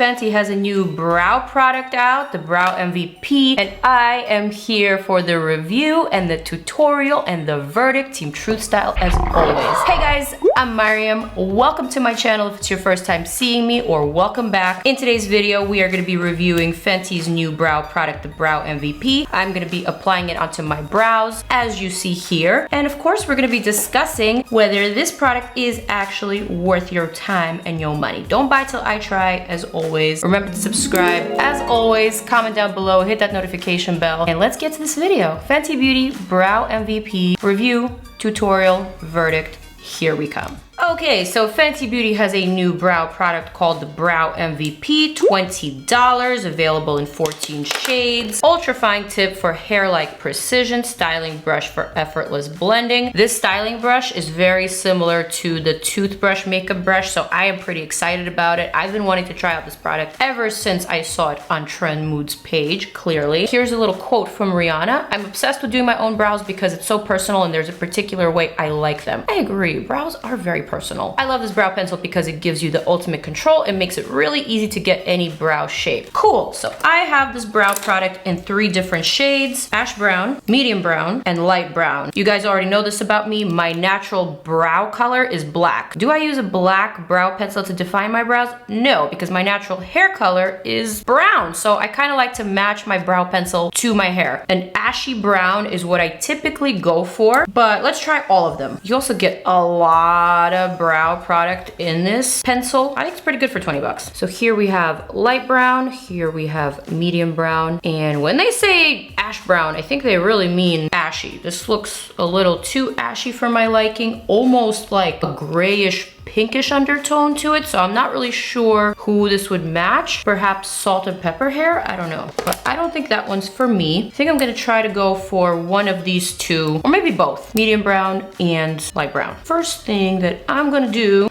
Fenty has a new brow product out, the Brow MVP, and I am here for the review and the tutorial and the verdict, Team Truth style as always. Hey guys, I'm Maryam. Welcome to my channel if it's your first time seeing me, or welcome back. In today's video, we are going to be reviewing Fenty's new brow product, the Brow MVP. I'm going to be applying it onto my brows, as you see here. And of course, we're going to be discussing whether this product is actually worth your time and your money. Don't buy till I try, as always. Remember to subscribe, as always, comment down below, hit that notification bell, and let's get to this video. Fenty Beauty Brow MVP review, tutorial, verdict. Here we come. Okay, so Fenty Beauty has a new brow product called the Brow MVP, $20, available in 14 shades. Ultra fine tip for hair-like precision, styling brush for effortless blending. This styling brush is very similar to the toothbrush makeup brush, so I am pretty excited about it. I've been wanting to try out this product ever since I saw it on Trend Mood's page, clearly. Here's a little quote from Rihanna. I'm obsessed with doing my own brows because it's so personal and there's a particular way I like them. I agree, brows are very personal. I love this brow pencil because it gives you the ultimate control. It makes it really easy to get any brow shape. Cool, so I have this brow product in 3 different shades: ash brown, medium brown, and light brown. You guys already know this about me. My natural brow color is black. Do I use a black brow pencil to define my brows? No, because my natural hair color is brown. So I kind of like to match my brow pencil to my hair. An ashy brown is what I typically go for, but let's try all of them. You also get a lot of brow product in this pencil. I think it's pretty good for 20 bucks. So here we have light brown, here we have medium brown, and when they say ash brown, I think they really mean ashy. This looks a little too ashy for my liking, almost like a grayish pinkish undertone to it, so I'm not really sure who this would match. Perhaps salt and pepper hair, I don't know, but I don't think that one's for me. I think I'm gonna try to go for one of these two, or maybe both, medium brown and light brown. First thing that I'm gonna do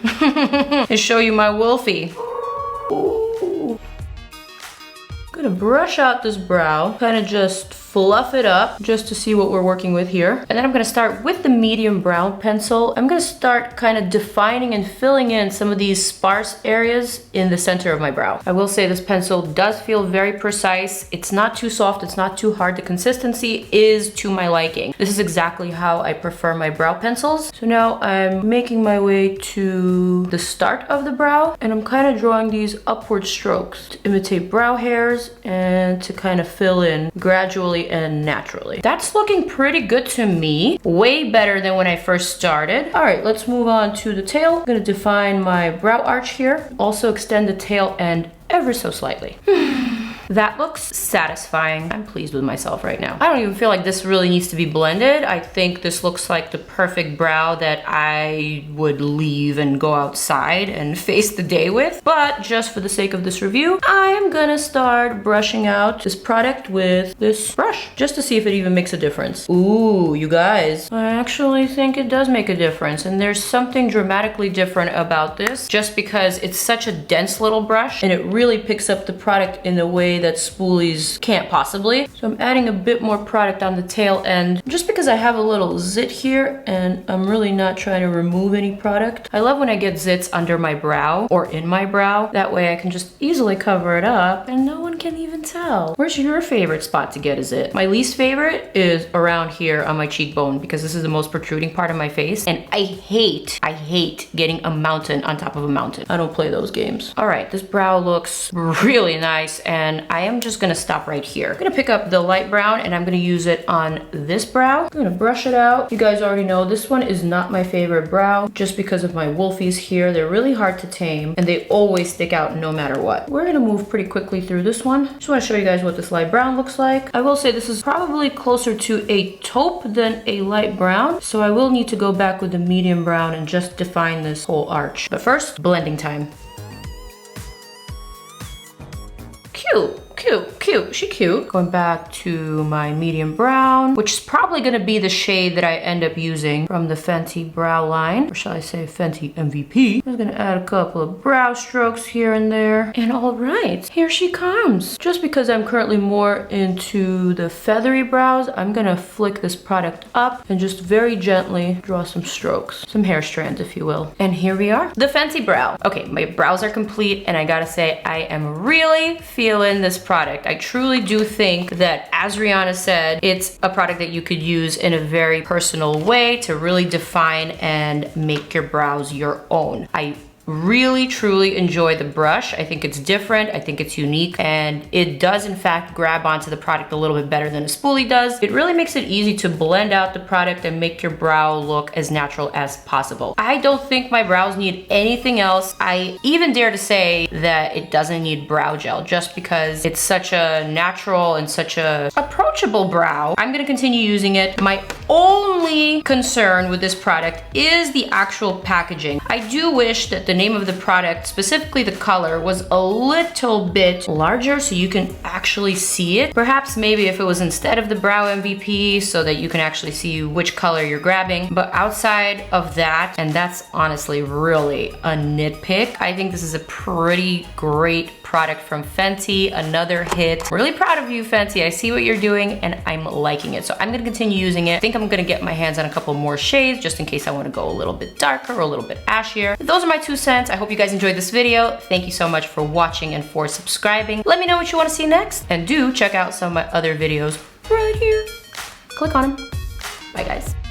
is show you my Wolfie. Ooh. I'm gonna brush out this brow, kind of just fluff it up just to see what we're working with here. And then I'm gonna start with the medium brown pencil. I'm gonna start kind of defining and filling in some of these sparse areas in the center of my brow. I will say this pencil does feel very precise. It's not too soft, it's not too hard. The consistency is to my liking. This is exactly how I prefer my brow pencils. So now I'm making my way to the start of the brow, and I'm kind of drawing these upward strokes to imitate brow hairs and to kind of fill in gradually and naturally. That's looking pretty good to me. Way better than when I first started. All right, let's move on to the tail. I'm gonna define my brow arch here. Also extend the tail end ever so slightly. That looks satisfying. I'm pleased with myself right now. I don't even feel like this really needs to be blended. I think this looks like the perfect brow that I would leave and go outside and face the day with. But just for the sake of this review, I am gonna start brushing out this product with this brush, just to see if it even makes a difference. Ooh, you guys, I actually think it does make a difference. And there's something dramatically different about this, just because it's such a dense little brush and it really picks up the product in a way that spoolies can't possibly. So I'm adding a bit more product on the tail end, just because I have a little zit here and I'm really not trying to remove any product. I love when I get zits under my brow or in my brow. That way I can just easily cover it up and no one can even tell. Where's your favorite spot to get a zit? My least favorite is around here on my cheekbone, because this is the most protruding part of my face, and I hate getting a mountain on top of a mountain. I don't play those games. All right, this brow looks really nice, and I am just gonna stop right here. I'm gonna pick up the light brown and I'm gonna use it on this brow. I'm gonna brush it out. You guys already know this one is not my favorite brow, just because of my wolfies here. They're really hard to tame and they always stick out no matter what. We're gonna move pretty quickly through this one. Just wanna show you guys what this light brown looks like. I will say this is probably closer to a taupe than a light brown, so I will need to go back with the medium brown and just define this whole arch. But first, blending time. Cute. cute. She cute. Going back to my medium brown, which is probably gonna be the shade that I end up using from the Fenty brow line, or shall I say Fenty MVP. I'm gonna add a couple of brow strokes here and there. And all right, here she comes. Just because I'm currently more into the feathery brows, I'm gonna flick this product up and just very gently draw some strokes, some hair strands, if you will. And here we are, the Fenty brow. Okay, my brows are complete, and I gotta say, I am really feeling this product. I truly do think that, as Rihanna said, it's a product that you could use in a very personal way to really define and make your brows your own. I really truly enjoy the brush. I think it's different, I think it's unique, and it does in fact grab onto the product a little bit better than a spoolie does. It really makes it easy to blend out the product and make your brow look as natural as possible. I don't think my brows need anything else. I even dare to say that it doesn't need brow gel, just because it's such a natural and such a approachable brow. I'm gonna continue using it. My only concern with this product is the actual packaging. I do wish that the name of the product, specifically the color, was a little bit larger so you can actually see it. Perhaps maybe if it was instead of the brow MVP so that you can actually see which color you're grabbing. But outside of that, and that's honestly really a nitpick, I think this is a pretty great product from Fenty. Another hit. Really proud of you, Fenty. I see what you're doing and I'm liking it. So I'm gonna continue using it. I think I'm gonna get my hands on a couple more shades just in case I wanna go a little bit darker or a little bit ashier. Those are my 2 cents. I hope you guys enjoyed this video. Thank you so much for watching and for subscribing. Let me know what you wanna see next, and do check out some of my other videos right here. Click on them. Bye guys.